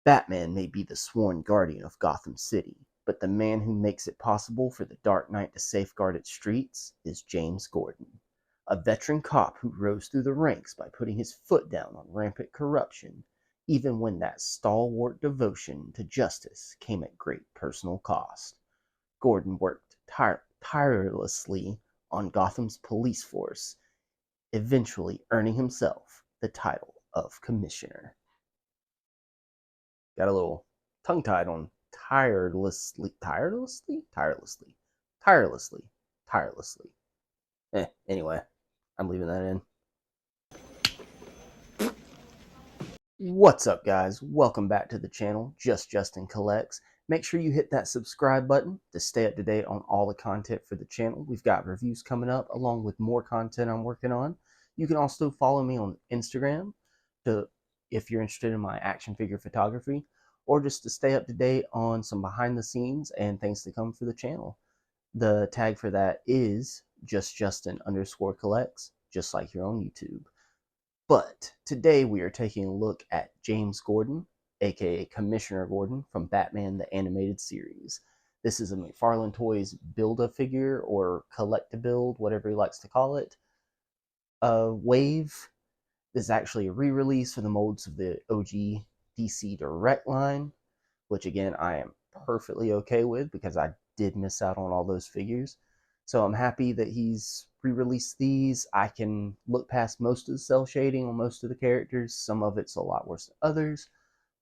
Batman may be the sworn guardian of Gotham City, but the man who makes it possible for the Dark Knight to safeguard its streets is James Gordon, a veteran cop who rose through the ranks by putting his foot down on rampant corruption, even when that stalwart devotion to justice came at great personal cost. Gordon worked tirelessly on Gotham's police force, eventually earning himself the title of commissioner. Got a little tongue tied on tirelessly. Anyway, I'm leaving that in. What's up, guys? Welcome back to the channel, Just Justin Collects. Make sure you hit that subscribe button to stay up to date on all the content for the channel. We've got reviews coming up along with more content I'm working on. You can also follow me on Instagram if you're interested in my action figure photography, or just to stay up to date on some behind the scenes and things to come for the channel. The tag for that is JustJustin_collects, just like you're on YouTube. But today we are taking a look at James Gordon, aka Commissioner Gordon, from Batman the Animated Series. This is a Mcfarlane Toys Build-A-Figure, or collect-a-build, whatever he likes to call it. Wave. This is actually a re-release for the molds of the OG DC Direct line, which again I am perfectly okay with because I did miss out on all those figures. So I'm happy that he's re-released these. I can look past most of the cell shading on most of the characters. Some of it's a lot worse than others.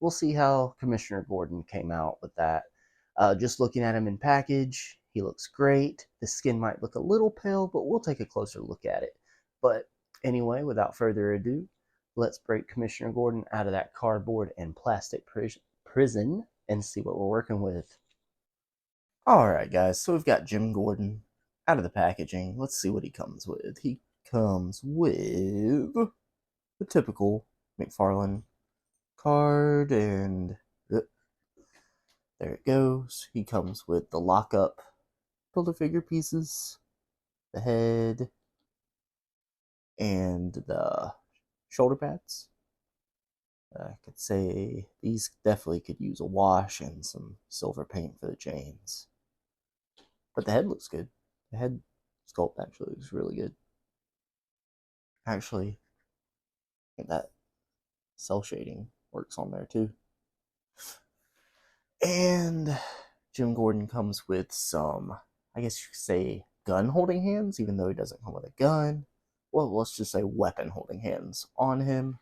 We'll see how Commissioner Gordon came out with that. Just looking at him in package, he looks great. The skin might look a little pale, but we'll take a closer look at it. But anyway, without further ado, let's break Commissioner Gordon out of that cardboard and plastic prison and see what we're working with. Alright guys, so we've got Jim Gordon out of the packaging. Let's see what he comes with. He comes with the typical Mcfarlane card, and there it goes. He comes with the Lockup Build-A-Figure pieces, the head, and the shoulder pads. I could say these definitely could use a wash and some silver paint for the chains. But the head looks good. The head sculpt actually looks really good. Actually, I think that cell shading works on there too. And Jim Gordon comes with some, I guess you could say, gun holding hands, even though he doesn't come with a gun. Well, let's just say weapon holding hands on him.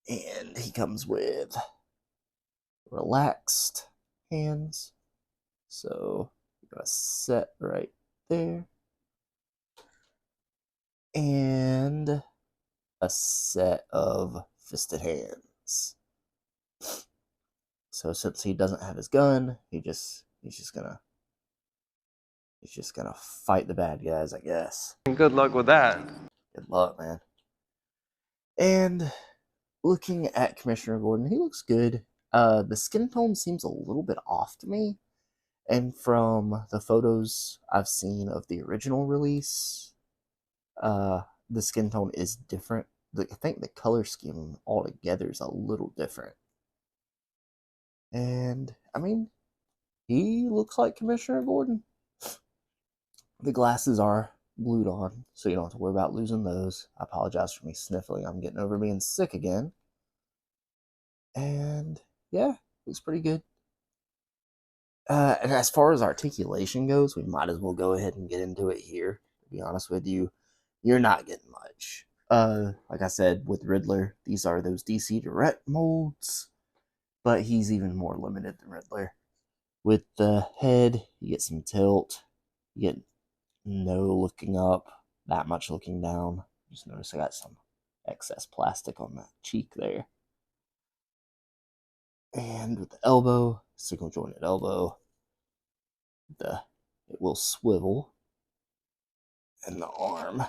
And he comes with relaxed hands. So you got a set right there. And a set of fisted hands. So since he doesn't have his gun, he's just gonna fight the bad guys, I guess. Good luck with that. Good luck, man. And looking at Commissioner Gordon, he looks good. The skin tone seems a little bit off to me. And from the photos I've seen of the original release, the skin tone is different. I think the color scheme altogether is a little different. And, I mean, he looks like Commissioner Gordon. The glasses are glued on, so you don't have to worry about losing those. I apologize for me sniffling. I'm getting over being sick again. And, yeah, looks pretty good. And as far as articulation goes, we might as well go ahead and get into it here. To be honest with you, you're not getting much. Like I said, with Riddler, these are those DC Direct molds, but he's even more limited than Riddler. With the head, you get some tilt, you get no looking up, that much looking down. Just notice I got some excess plastic on that cheek there. And with the elbow, single jointed elbow, it will swivel, and the arm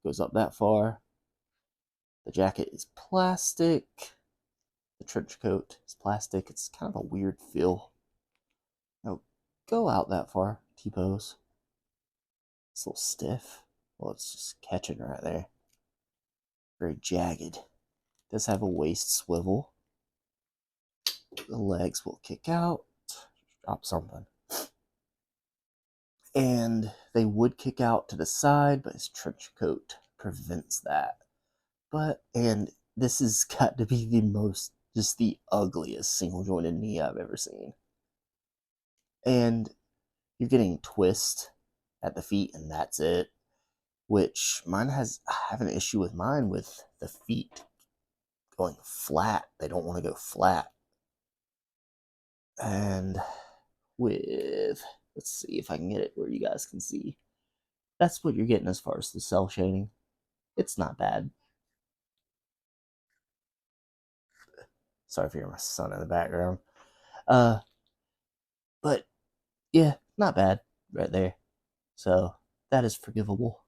goes up that far. The jacket is plastic. The trench coat is plastic. It's kind of a weird feel. Now, go out that far, T-pose. It's a little stiff. Well, it's just catching right there. Very jagged. Does have a waist swivel. the legs will kick out. Drop something. And they would kick out to the side, but his trench coat prevents that. And this has got to be just the ugliest single jointed knee I've ever seen. And you're getting twist at the feet, and that's it. Which I have an issue with mine with the feet going flat. They don't want to go flat. And let's see if I can get it where you guys can see. That's what you're getting as far as the cell shading. It's not bad. Sorry if you hear my son in the background. But yeah, not bad right there. So that is forgivable.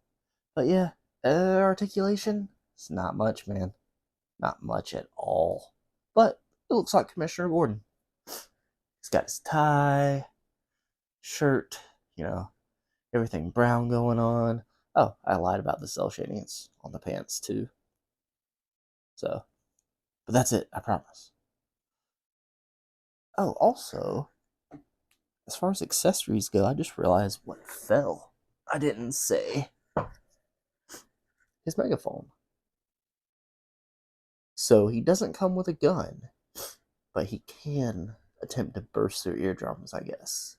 But yeah, articulation, it's not much, man. Not much at all. But it looks like Commissioner Gordon. He's got his tie, shirt, everything brown going on. Oh, I lied about the cell shading. It's on the pants too. So, but that's it, I promise. Oh, also, as far as accessories go, I just realized what fell. I didn't say his megaphone. So he doesn't come with a gun, but he can attempt to burst their eardrums, I guess.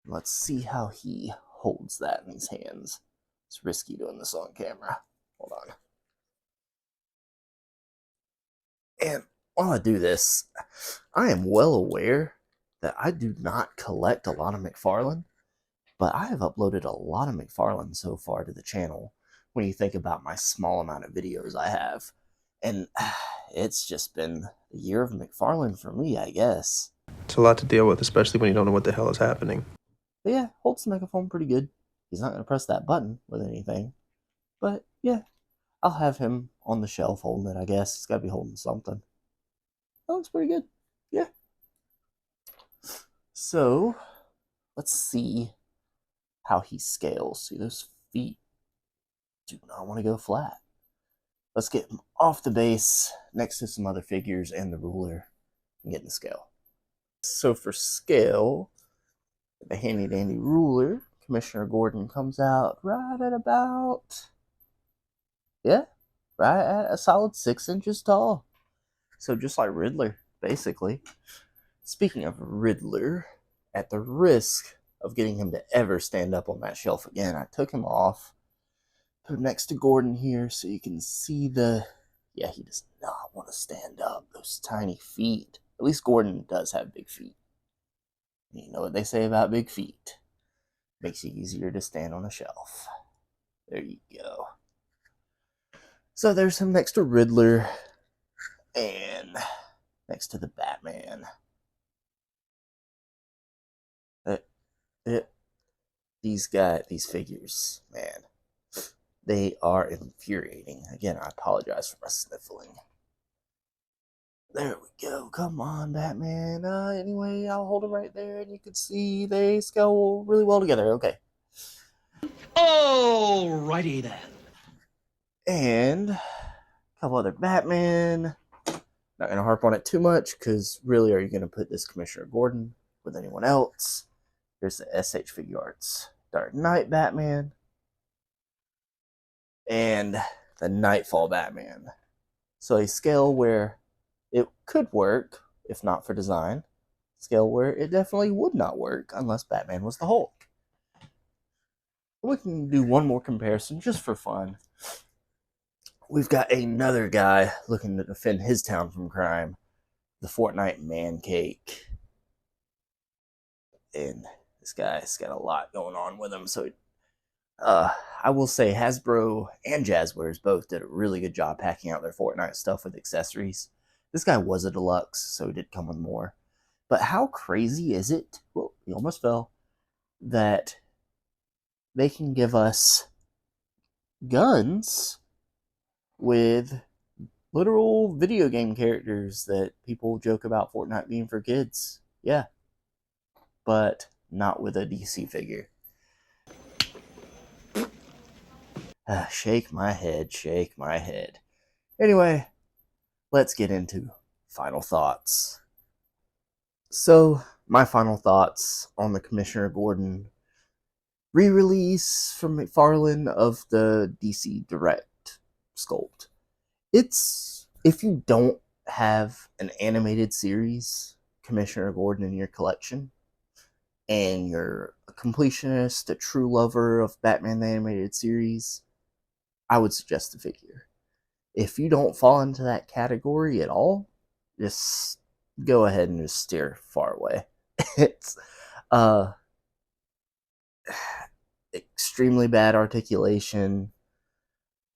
Let's see how he holds that in his hands. It's risky doing this on camera. Hold on. And while I do this, I am well aware that I do not collect a lot of Mcfarlane, but I have uploaded a lot of Mcfarlane so far to the channel when you think about my small amount of videos I have. And it's just been the year of Mcfarlane for me, I guess. It's a lot to deal with, especially when you don't know what the hell is happening. But yeah, holds the megaphone pretty good. He's not going to press that button with anything. But yeah, I'll have him on the shelf holding it, I guess. He's got to be holding something. That looks pretty good. Yeah. So, let's see how he scales. See, those feet do not want to go flat. Let's get him off the base next to some other figures and the ruler and get in the scale. So for scale, the handy dandy ruler, Commissioner Gordon comes out right at about, right at a solid 6 inches tall. So just like Riddler, basically. Speaking of Riddler, at the risk of getting him to ever stand up on that shelf again, I took him off, put him next to Gordon here so you can see yeah, he does not want to stand up. Those tiny feet. At least Gordon does have big feet. You know what they say about big feet. Makes it easier to stand on a shelf. There you go. So there's him next to Riddler and next to the Batman. These figures, man, they are infuriating. Again, I apologize for my sniffling. There we go. Come on, Batman. Anyway, I'll hold them right there, and you can see they scale really well together. Okay. Alrighty then. And a couple other Batman. Not going to harp on it too much, because really, are you going to put this Commissioner Gordon with anyone else? Here's the SH Figure Arts Dark Knight Batman. And the Nightfall Batman. So a scale where it could work, if not for design. Scale where it definitely would not work unless Batman was the Hulk. We can do one more comparison just for fun. We've got another guy looking to defend his town from crime. The Fortnite Man Cake. And this guy's got a lot going on with him. So I will say Hasbro and Jazzwares both did a really good job packing out their Fortnite stuff with accessories. This guy was a deluxe, so he did come with more. But how crazy is it? Well, he almost fell. That they can give us guns with literal video game characters that people joke about Fortnite being for kids. Yeah. But not with a DC figure. Shake my head, shake my head. Anyway, let's get into final thoughts. So, my final thoughts on the Commissioner Gordon re-release from Mcfarlane of the DC Direct sculpt. It's, if you don't have an animated series Commissioner Gordon in your collection and you're a completionist, a true lover of Batman the Animated Series, I would suggest the figure. If you don't fall into that category at all, just go ahead and just steer far away. It's uh extremely bad articulation,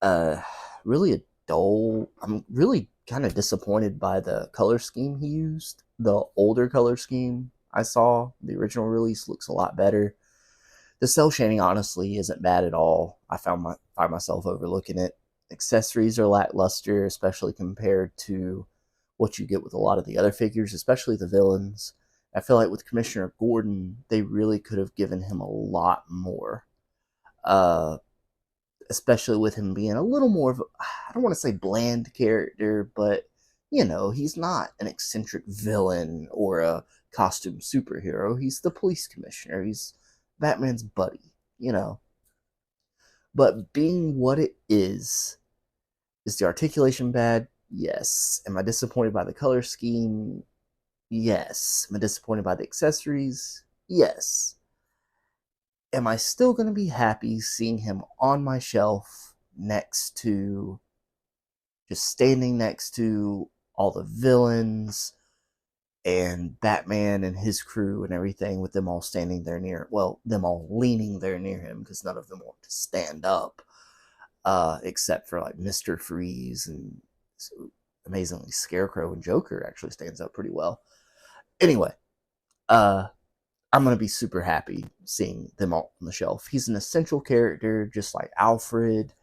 uh really a dull. I'm really kind of disappointed by the color scheme he used. The older color scheme I saw, the original release, looks a lot better. The cell shading honestly isn't bad at all. Find myself overlooking it. Accessories are lackluster, especially compared to what you get with a lot of the other figures, especially the villains. I feel like with Commissioner Gordon, they really could have given him a lot more. Uh, Especially with him being a little more of I don't want to say bland character, but he's not an eccentric villain or a costume superhero. He's the police commissioner. He's Batman's buddy, you know. But being what it is the articulation bad? Yes. Am I disappointed by the color scheme? Yes. Am I disappointed by the accessories? Yes. Am I still going to be happy seeing him on my shelf next to, just standing next to all the villains and Batman and his crew and everything, with them all standing there near, well, them all leaning there near him because none of them want to stand up, except for like Mr. Freeze and so amazingly Scarecrow and Joker actually stands up pretty well. Anyway, uh, I'm gonna be super happy seeing them all on the shelf. He's an essential character, just like Alfred,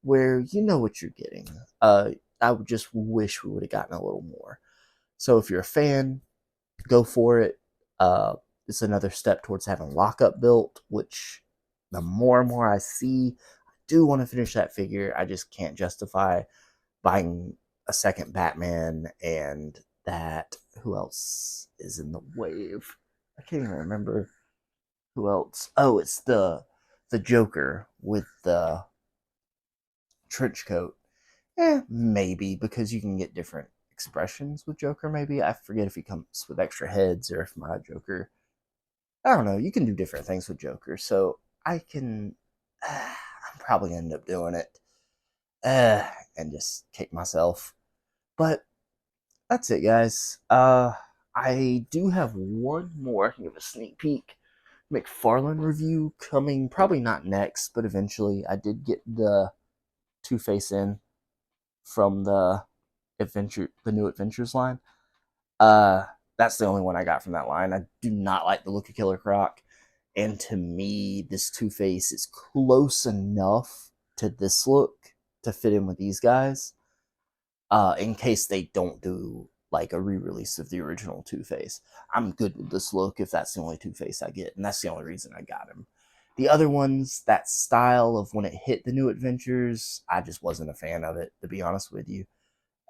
where you know what you're getting. I would just wish we would have gotten a little more. So if you're a fan, go for it. It's another step towards having Lockup built, which the more and more I see, I do want to finish that figure. I just can't justify buying a second Batman and that. Who else is in the wave? I can't even remember who else. Oh, it's the Joker with the trench coat. Maybe because you can get different expressions with Joker. Maybe I forget if he comes with extra heads or if my Joker. I don't know. You can do different things with Joker, so I can. I'm probably gonna end up doing it, and just kick myself. But that's it, guys. I do have one more. I can give a sneak peek. Mcfarlane review coming, probably not next, but eventually. I did get the Two Face in from the new Adventures line. Uh, that's the only one I got from that line. I do not like the look of Killer Croc, and to me, this Two Face is close enough to this look to fit in with these guys. In case they don't do like a re-release of the original Two Face, I'm good with this look if that's the only Two Face I get, and that's the only reason I got him. The other ones, that style of when it hit the new Adventures, I just wasn't a fan of it, to be honest with you.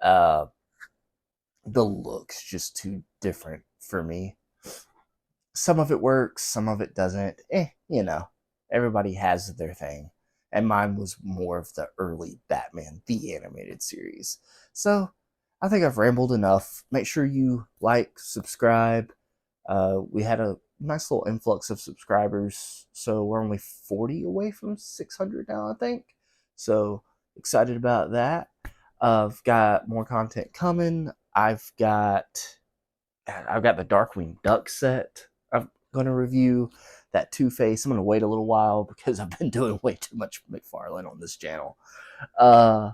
Uh, the look's just too different for me. Some of it works, some of it doesn't. Everybody has their thing. And mine was more of the early Batman, the animated series. So I think I've rambled enough. Make sure you like, subscribe. We had a nice little influx of subscribers. So we're only 40 away from 600 now, I think. So excited about that. I've got more content coming. I've got the Darkwing Duck set I'm going to review. That Two Face. I'm going to wait a little while because I've been doing way too much Mcfarlane on this channel. Uh,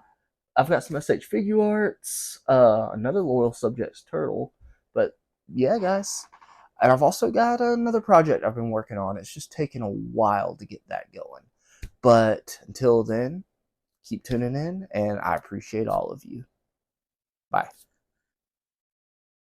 I've got some SH figure arts, another Loyal Subjects turtle. But yeah, guys. And I've also got another project I've been working on. It's just taken a while to get that going. But until then, keep tuning in, and I appreciate all of you. Bye.